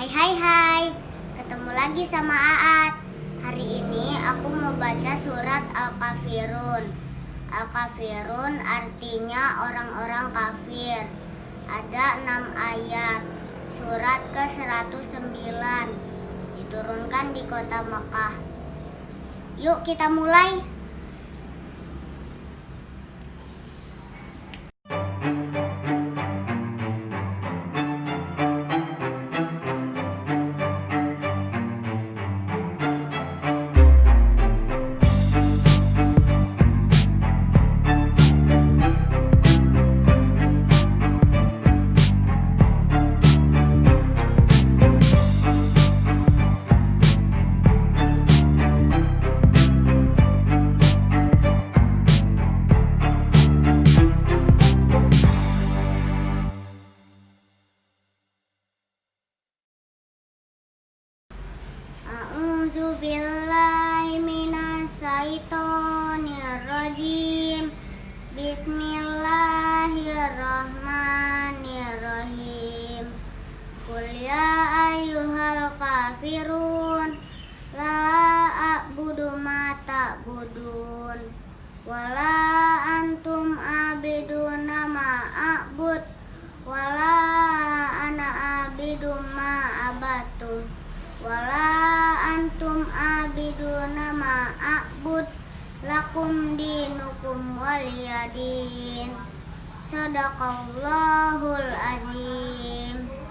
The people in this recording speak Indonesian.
Hai, ketemu lagi sama Aat. Hari ini aku mau baca surat Al-Kafirun. Al-Kafirun artinya orang-orang kafir. Ada 6 ayat. Surat ke-109 diturunkan di kota Mekah. Yuk kita mulai. A'udzu billahi minasyaitonir rajim. Bismillahirrahmanirrahim. Qul ya ayyuhal kafirun la a'budu ma ta'budun wala antum abiduna ma a'bud wala ana abidu ma abatum wala antum abiduna ma a'bud lakum dinukum waliyadin. Sadaqallahul azim.